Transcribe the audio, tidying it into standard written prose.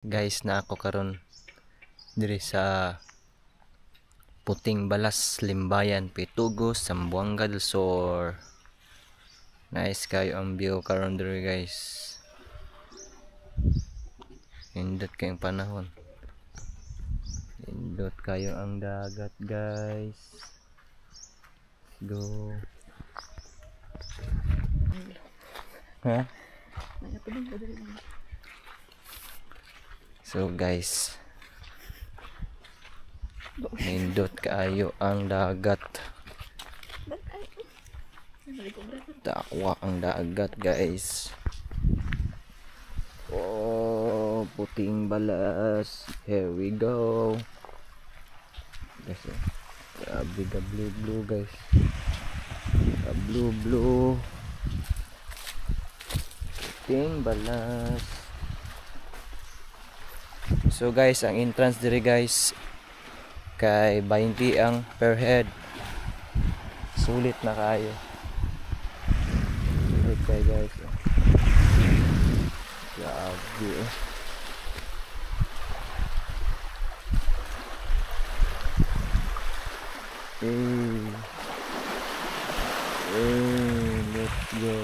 Guys, na ako karon diri sa Puting Balas, Limbayan, Pitugos, Zamboanga del Sur. Nice kayo ang view karon diri guys. Indot kayong panahon. Indot kayo ang dagat guys. Go. Ha? So guys, nindot kaayo ang dagat. Takwa ang dagat guys. Oh, Puting Balas. Here we go. Guys, grabe ka blue guys. Blue. Puting Balas. So guys, ang entrance diri guys kay 20 ang per head. Sulit na kayo. Sulit kayo guys. Grabe. Let's go.